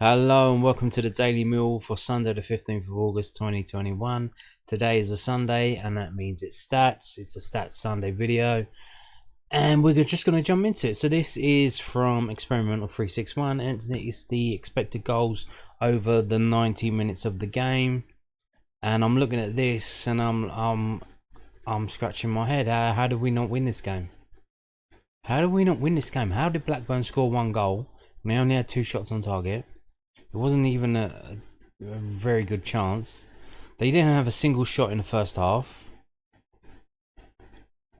Hello and welcome to the Daily Meal for Sunday the 15th of August 2021. Today is a Sunday and that means it's stats. It's a stats Sunday video and we're just going to jump into it. So this is from Experimental 361 and it's the expected goals over the 90 minutes of the game. And I'm looking at this and I'm scratching my head. How did we not win this game? How did we not win this game? How did Blackburn score one goal when they only had 2 shots on target? It wasn't even a very good chance. They didn't have a single shot in the first half.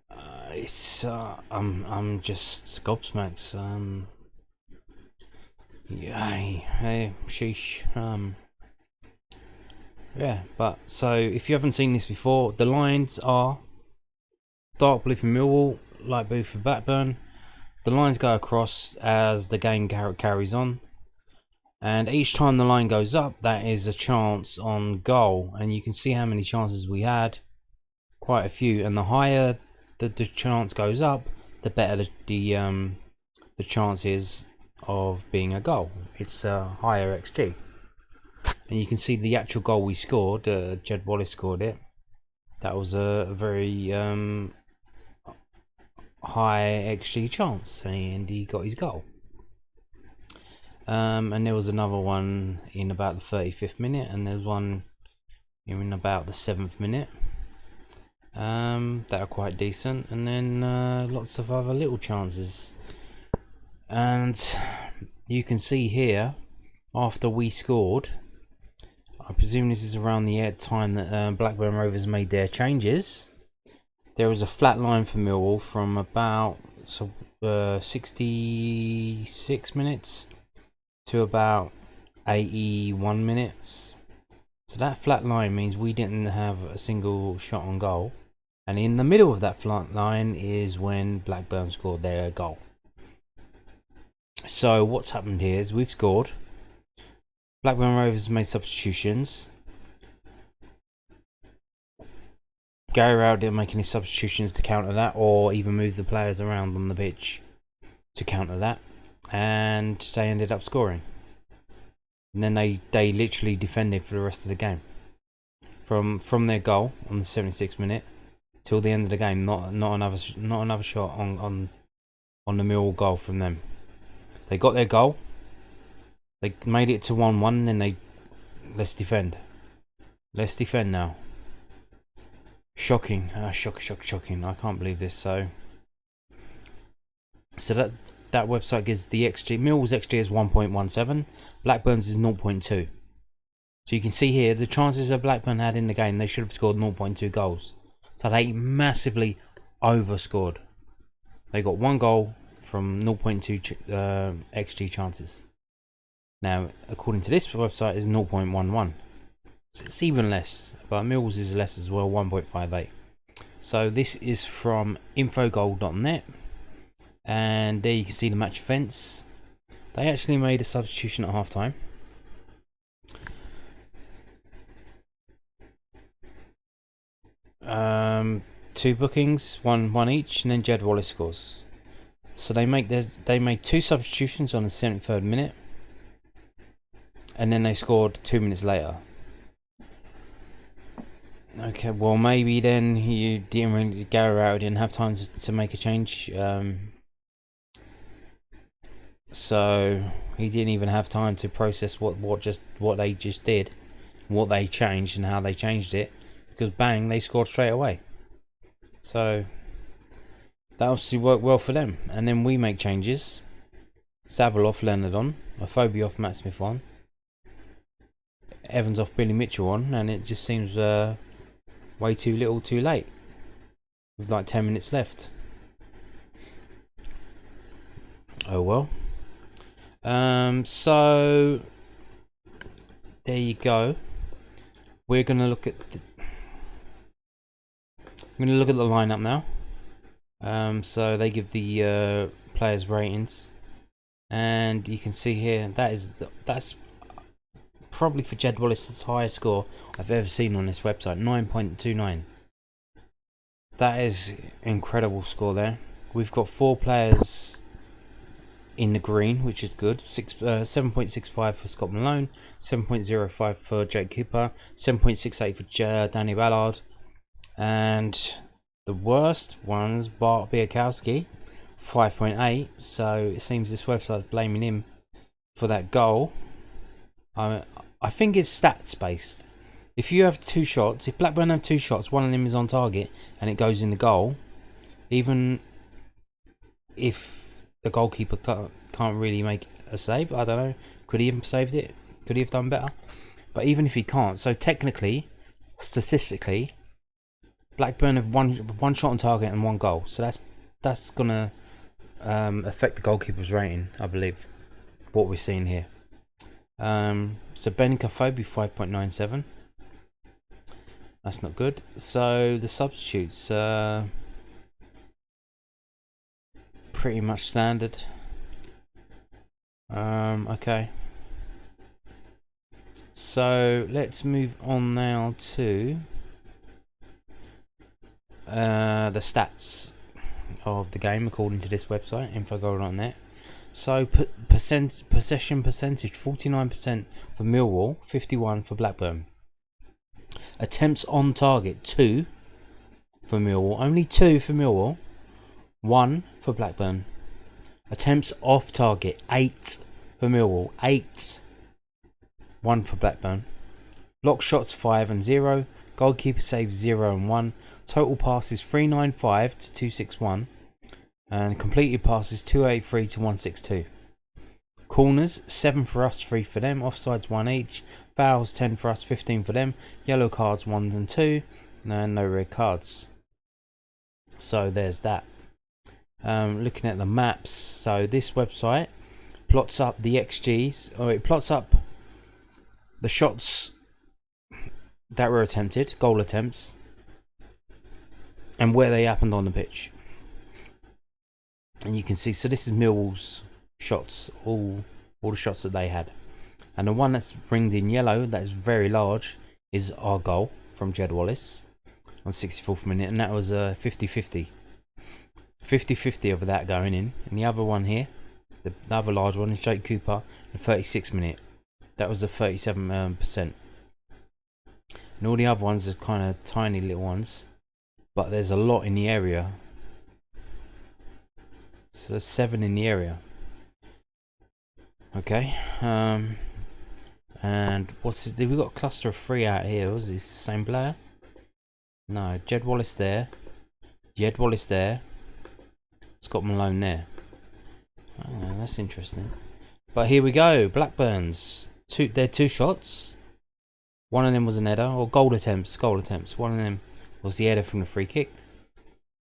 I'm just gobsmacked. Hey, sheesh. Yeah, but so if you haven't seen this before, the lines are dark blue for Millwall, light blue for Blackburn. The lines go across as the game carries on. And each time the line goes up, that is a chance on goal. And you can see how many chances we had. Quite a few. And the higher the chance goes up, the better the chance is of being a goal. It's a higher XG. And you can see the actual goal we scored. Jed Wallace scored it. That was a very high XG chance. And he got his goal. And there was another one in about the 35th minute, and there's one in about the 7th minute that are quite decent, and then lots of other little chances. And you can see here, after we scored, I presume this is around the time that Blackburn Rovers made their changes, there was a flat line for Millwall from about 66 minutes to about 81 minutes. So that flat line means we didn't have a single shot on goal, and in the middle of that flat line is when Blackburn scored their goal. So what's happened here is we've scored. Blackburn Rovers made substitutions. Gary Rowell didn't make any substitutions to counter that, or even move the players around on the pitch to counter that, and they ended up scoring. And then they literally defended for the rest of the game, from their goal on the 76th minute till the end of the game. Not another shot on the Millwall goal from them. They got their goal, they made it to 1-1, and then let's defend now. Shocking, shocking. I can't believe this. So that website gives the XG. Millwall's XG is 1.17. Blackburn's is 0.2. So you can see here the chances that Blackburn had in the game, they should have scored 0.2 goals. So they massively overscored. They got 1 goal from 0.2 XG chances. Now, according to this website, is 0.11. So it's even less, but Millwall's is less as well, 1.58. So this is from infogoal.net. And there you can see the match events. They actually made a substitution at half time. Two bookings, one each, and then Jed Wallace scores. So they made 2 substitutions on the 73rd minute, and then they scored 2 minutes later. Okay, well maybe then Gary Rowell didn't have time to make a change. So he didn't even have time to process what they just did, what they changed, and how they changed it, because bang, they scored straight away. So that obviously worked well for them. And then we make changes. Saville off, Leonard on, Aphobia off, Matt Smith on, Evans off, Billy Mitchell on, and it just seems way too little, too late. With like 10 minutes left. Oh well. So there you go. We're gonna look at the lineup now. So they give the players ratings, and you can see here that's probably for Jed Wallace's highest score I've ever seen on this website, 9.29. That is incredible score there. We've got 4 players in the green, which is good. 7.65 for Scott Malone, 7.05 for Jake Cooper, 7.68 for Danny Ballard, and the worst one's Bart Biakowski, 5.8. So it seems this website's blaming him for that goal. I think it's stats based. If you have 2 shots, if Blackburn have 2 shots, one of them is on target and it goes in the goal, even if the goalkeeper can't really make a save, I don't know, could he have saved it? Could he have done better? But even if he can't, so technically, statistically, Blackburn have one shot on target and 1 goal, so that's gonna affect the goalkeeper's rating, I believe. What we're seeing here. So Ben Kofobi 5.97. That's not good. So the substitutes, pretty much standard. Okay. So let's move on now to the stats of the game according to this website, infogoal.net. So possession percentage 49% for Millwall, 51% for Blackburn. Attempts on target 2 for Millwall, only 2 for Millwall, 1 for Blackburn. Attempts off target 8 for Millwall, 8, 1 for Blackburn. Block shots 5 and 0. Goalkeeper saves 0 and 1. Total passes 395 to 261. And completed passes 283 to 162. Corners 7 for us, 3 for them. Offsides 1 each. Fouls 10 for us, 15 for them. Yellow cards 1 and 2. And no red cards. So there's that. Looking at the maps. So this website plots up the XGs. Or it plots up the shots that were attempted, goal attempts, and where they happened on the pitch. And you can see, so this is Millwall's shots, all the shots that they had. And the one that's ringed in yellow, that is very large, is our goal from Jed Wallace on 64th minute, and that was a 50-50. 50-50 of that going in. And the other one here, the other large one, is Jake Cooper, the 36th minute. That was a 37%. And all the other ones are kind of tiny little ones, but there's a lot in the area. So 7 in the area. Okay. And what's this? We got a cluster of 3 out here. Was this the same player? No. Jed Wallace there. Jed Wallace there. Scott Malone there. Oh, that's interesting. But here we go. Blackburn's. They're 2 shots. One of them was an header, or goal attempts. One of them was the header from the free kick.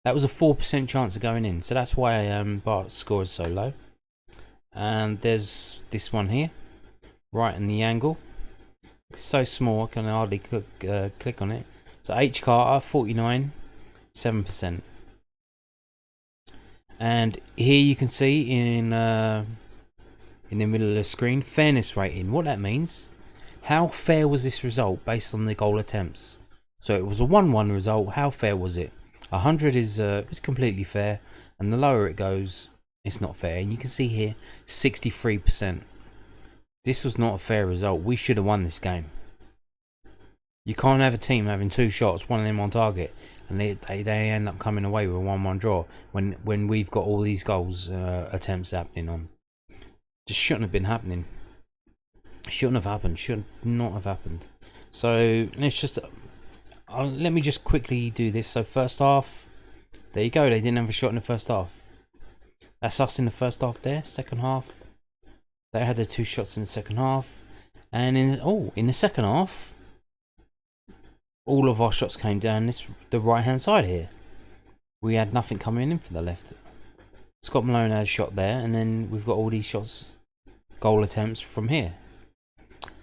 That was a 4% chance of going in, so that's why Bart scored so low. And there's this one here, right in the angle. It's so small I can hardly click on it. So H Carter 49, 7%. And here you can see in the middle of the screen, fairness rating. What that means, how fair was this result based on the goal attempts? So it was a 1-1 result. How fair was it? 100 is it's completely fair, and the lower it goes, it's not fair. And you can see here, 63%. This was not a fair result. We should have won this game. You can't have a team having 2 shots, one of them on target, and they end up coming away with a 1-1 draw when we've got all these goals attempts happening on. Just shouldn't have been happening. Shouldn't have happened. Should not have happened. So let's just let me just quickly do this. So first half, there you go. They didn't have a shot in the first half. That's us in the first half there. Second half, they had their 2 shots in the second half, and in the second half, all of our shots came down the right hand side here. We had nothing coming in for the left. Scott Malone had a shot there, and then we've got all these shots, goal attempts from here.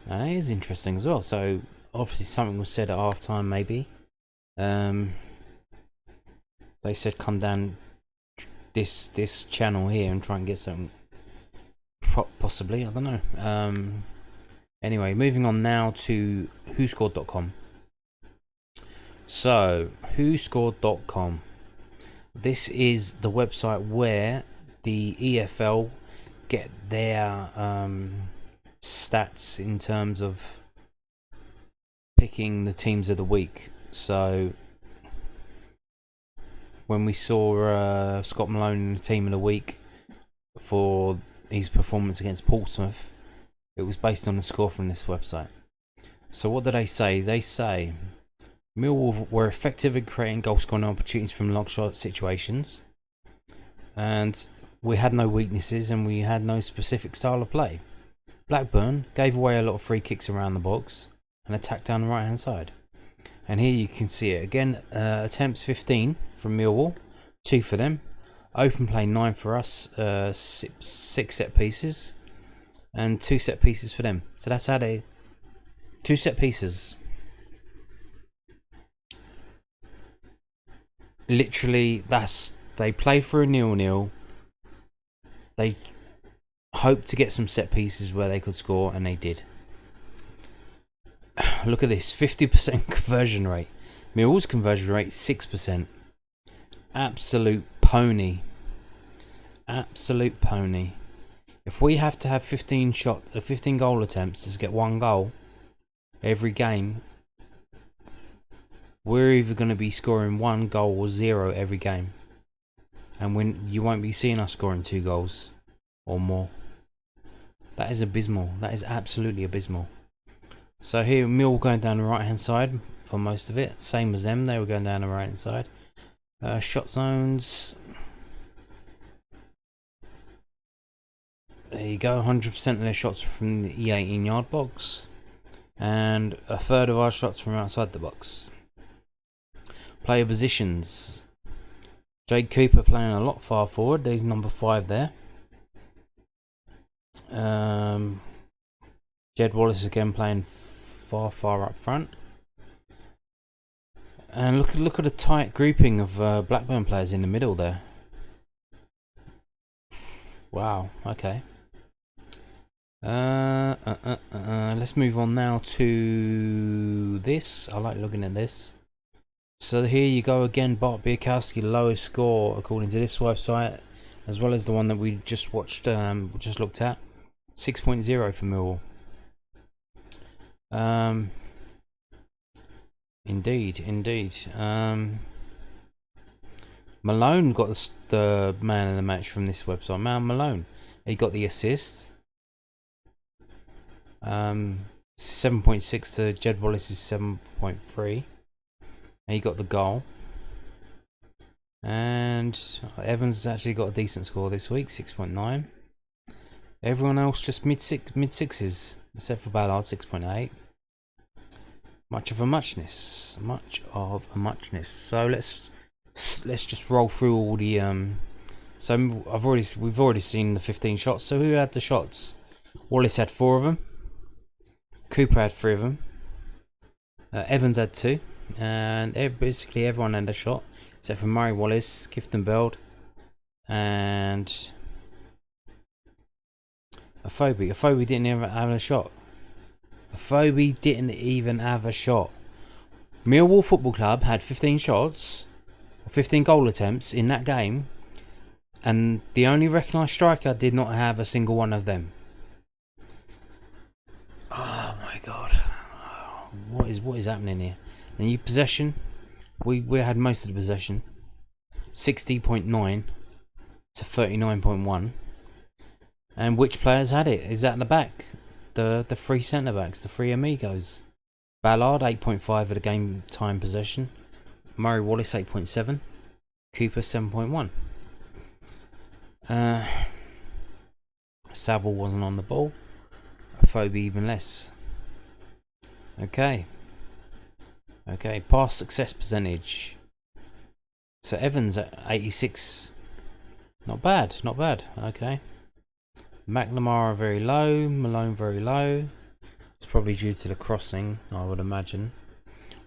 Now that is interesting as well. So obviously something was said at half time, maybe. They said come down this channel here and try and get something, possibly, I don't know. Anyway, moving on now to whoscored.com. So whoscored.com, this is the website where the EFL get their stats in terms of picking the teams of the week. So when we saw Scott Malone in the team of the week for his performance against Portsmouth, it was based on the score from this website. So what do they say? They say Millwall were effective at creating goal scoring opportunities from long shot situations, and we had no weaknesses and we had no specific style of play. Blackburn gave away a lot of free kicks around the box and attacked down the right hand side. And here you can see it again. Attempts 15 from Millwall, 2 for them. Open play 9 for us, 6 set pieces, and 2 set pieces for them. So that's how they 2 set pieces. Literally, they played for a 0-0. They hoped to get some set pieces where they could score, and they did. Look at this, 50% conversion rate. Millwall's conversion rate 6%. Absolute pony. Absolute pony. If we have to have 15 goal attempts to get 1 goal every game, we're either going to be scoring 1 goal or 0 every game. And you won't be seeing us scoring 2 goals or more. That is abysmal. That is absolutely abysmal. So here, Mill going down the right hand side for most of it. Same as them, they were going down the right hand side. Shot zones. There you go, 100% of their shots are from the 18-yard box. And a third of our shots from outside the box. Player positions. Jake Cooper playing a lot far forward. He's number 5 there. Jed Wallace again playing far up front. And look at the tight grouping of Blackburn players in the middle there. Wow. Okay. Let's move on now to this. I like looking at this. So here you go again. Bart Biakowski, lowest score according to this website, as well as the one that we just watched, just looked at. 6.0 for Millwall. Indeed. Malone got the man of the match from this website. Malone, he got the assist. 7.6 to Jed Wallace's 7.3. He got the goal. And Evans actually got a decent score this week, 6.9. Everyone else just mid sixes, except for Ballard, 6.8. Much of a muchness. So let's just roll through all the so we've already seen the 15 shots. So who had the shots? Wallace had 4 of them. Cooper had 3 of them. Evans had 2, and basically everyone had a shot except for Murray Wallace, Kifton Beld, and Afobe. Afobe didn't even have a shot. Afobe didn't even have a shot. Millwall Football Club had 15 shots, 15 goal attempts in that game, and the only recognised striker did not have a single one of them. Oh my god. What is happening here? And you possession, we had most of the possession. 60.9 to 39.1. And which players had it? Is that in the back? The 3 centre backs, the 3 amigos. Ballard 8.5 of the game time possession. Murray Wallace 8.7. Cooper 7.1. Saville wasn't on the ball. Phoebe even less. Okay, pass success percentage. So Evans at 86. Not bad. Okay. McNamara very low. Malone very low. It's probably due to the crossing, I would imagine.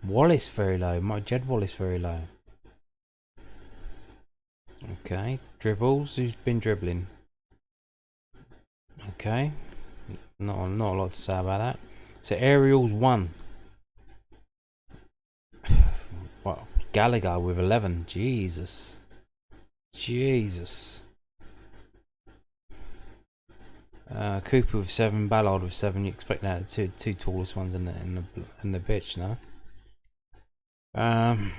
Wallace very low. Jed Wallace very low. Okay. Dribbles. Who's been dribbling? Okay. Not a lot to say about that. So aerials 1. Well, Gallagher with 11. Jesus. Cooper with 7, Ballard with 7. You expect that, two tallest ones in the pitch, no?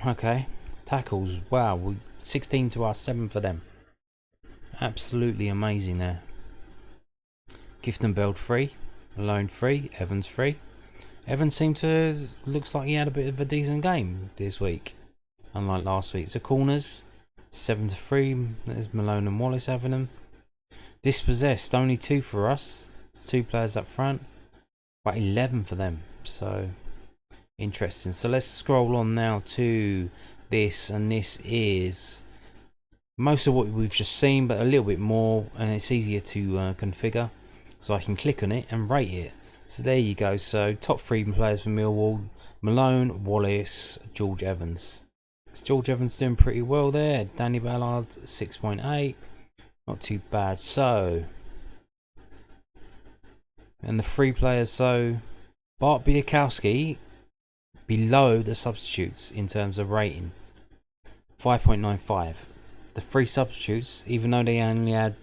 Okay. Tackles, wow, 16 to us, 7 for them. Absolutely amazing there. Gifton Beld 3, Malone 3, Evans 3. Evans looks like he had a bit of a decent game this week, unlike last week. So corners, 7 to 3. There's Malone and Wallace having them. Dispossessed, only 2 for us. 2 players up front, but 11 for them. So interesting. So let's scroll on now to this, and this is most of what we've just seen, but a little bit more, and it's easier to configure. So I can click on it and rate it. So there you go. So top 3 players for Millwall: Malone, Wallace, George Evans. Is George Evans doing pretty well there? Danny Ballard 6.8. Not too bad. So, and the 3 players. So Bart Biakowski below the substitutes in terms of rating, 5.95. The 3 substitutes, even though they only had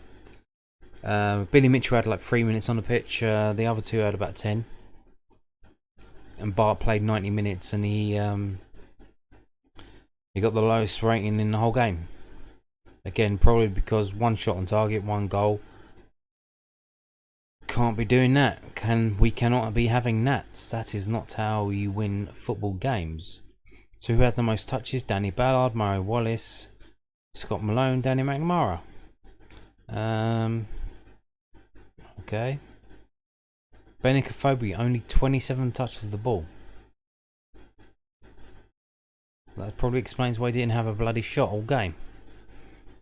Billy Mitchell had like 3 minutes on the pitch, the other 2 had about 10, and Bart played 90 minutes, and he got the lowest rating in the whole game. Again, probably because 1 shot on target, 1 goal. Can't be doing that. We cannot be having that. That is not how you win football games. So who had the most touches? Danny Ballard, Murray Wallace, Scott Malone, Danny McNamara. Okay. Benica Phobie, only 27 touches of the ball. That probably explains why he didn't have a bloody shot all game.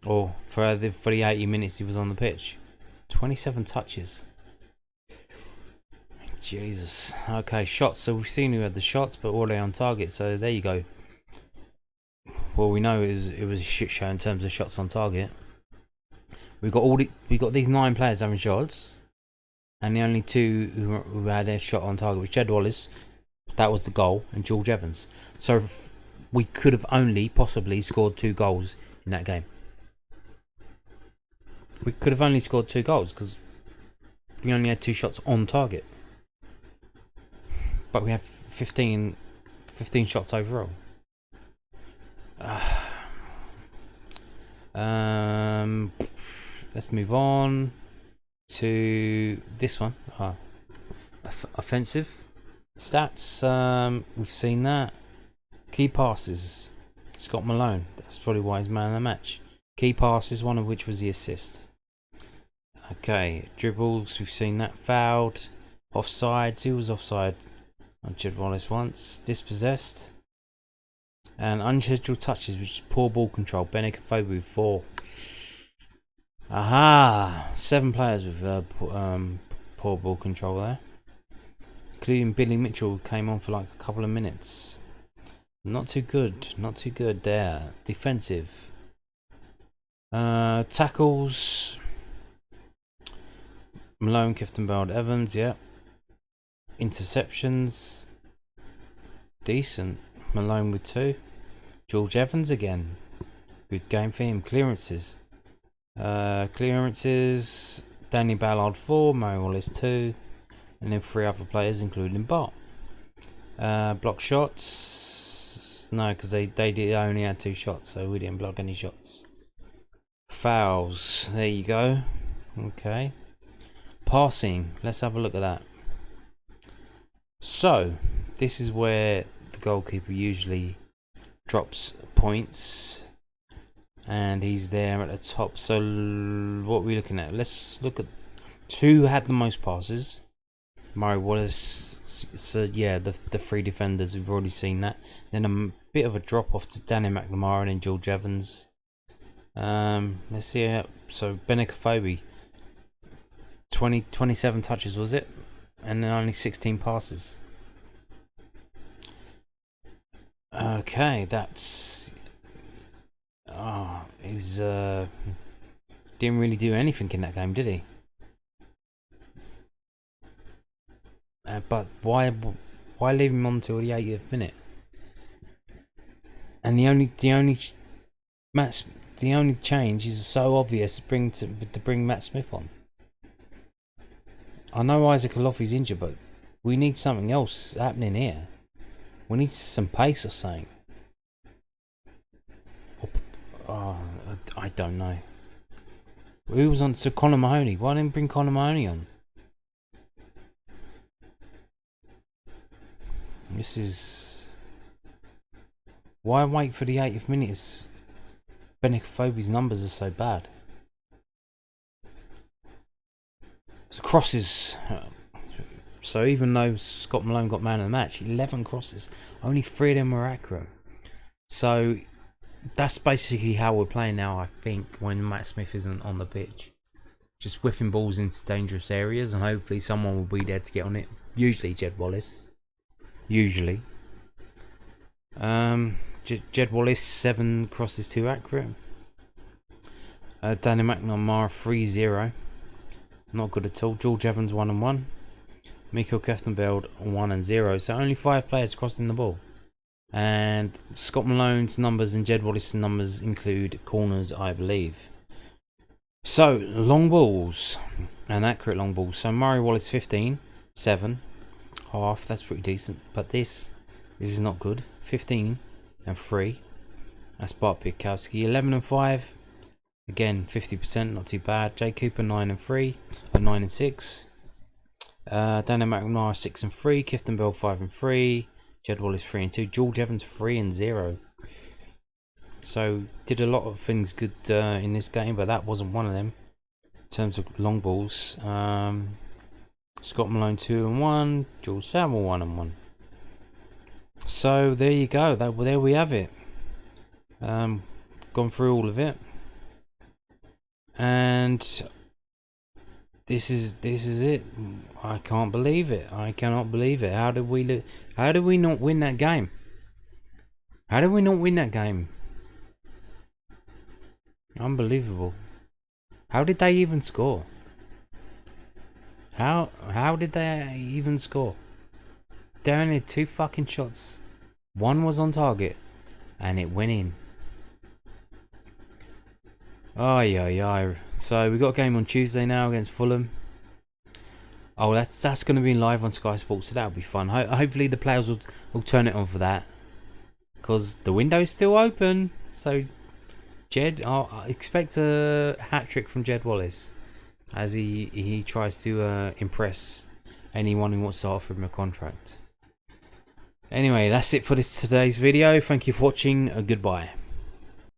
Or for the 80 minutes he was on the pitch. 27 touches. Jesus. Okay, shots. So we've seen who had the shots, but all they on target. So there you go. Well, we know it was a shit show in terms of shots on target. We got these 9 players having shots, and the only 2 who had a shot on target was Jed Wallace. That was the goal, and George Evans. So we could have only possibly scored 2 goals in that game. We could have only scored 2 goals because we only had 2 shots on target. But we have 15 shots overall. Let's move on to this one. Offensive stats. We've seen that. Key passes. Scott Malone. That's probably why he's man of the match. Key passes, one of which was the assist. Okay, dribbles. We've seen that. Fouled. Offsides. Who was offside? On Jed Wallace once. Dispossessed. And unscheduled touches, which is poor ball control. Benica Phobie 4. Aha! 7 players with poor ball control there. Including Billy Mitchell, came on for like a couple of minutes. Not too good. Not too good there. Defensive. Tackles. Malone, Kifton, Beld, Evans, yeah. Interceptions. Decent. Malone with 2. George Evans again. Good game for him. Clearances. Danny Ballard 4, Murray Wallace 2, and then 3 other players including Bart. Block shots. No, because they did only had 2 shots, so we didn't block any shots. Fouls. There you go. Okay. Passing. Let's have a look at that. So, this is where the goalkeeper usually drops points, and he's there at the top. So what are we looking at? Let's look at who had the most passes. Murray Wallace. So yeah, the 3 defenders, we've already seen that. Then a bit of a drop off to Danny McNamara and then George Evans. Let's see. So Benica Phobie, 27 touches was it, and then only 16 passes. Okay, that's didn't really do anything in that game, did he? But why leave him on till the 80th minute? And the only change is so obvious to bring Matt Smith on. I know Isaac Alofi's injured, but we need something else happening here. We need some pace or something. Oh, I don't know. Who was on to Conor Mahoney? Why didn't bring Conor Mahoney on? This is... Why wait for the 80th minute? Benicophobi's numbers are so bad. Crosses. So even though Scott Malone got man of the match, 11 crosses, only 3 of them were accurate. So that's basically how we're playing now, I think, when Matt Smith isn't on the pitch. Just whipping balls into dangerous areas, and hopefully someone will be there to get on it. Usually Jed Wallace. Usually. Jed Wallace, 7 crosses, 2 accurate. Danny McNamara, 3-0. Not good at all. George Evans, 1-1. Mikael Keftenbeld, 1-0. So only 5 players crossing the ball. And Scott Malone's numbers and Jed Wallace's numbers include corners, I believe. So, long balls. And accurate long balls. So Murray Wallace, 15. 7. Half. That's pretty decent. But this is not good. 15 and 3. That's Bart Pitkowski. 11 and 5. Again, 50%, not too bad. Jay Cooper, 9 and 3. 9 and 6. Danny McNamara, 6 and 3. Kifton Bell, 5 and 3. Jed Wallace, 3 and 2. George Evans, 3 and 0. So, did a lot of things good in this game, but that wasn't one of them. In terms of long balls. Scott Malone, 2 and 1. George Samuel, 1 and 1. So, there you go. There we have it. Gone through all of it. And this is it. I can't believe it. I cannot believe it. How did we not win that game? How did we not win that game? Unbelievable. How did they even score? How did they even score? They only had 2 fucking shots. One was on target and it went in. Ay. So we got a game on Tuesday now against Fulham. Oh, that's going to be live on Sky Sports, so that'll be fun. Hopefully the players will turn it on for that, because the window's still open. So Jed, I expect a hat trick from Jed Wallace as he tries to impress anyone who wants to offer him a contract. Anyway, that's it for today's video. Thank you for watching. Goodbye.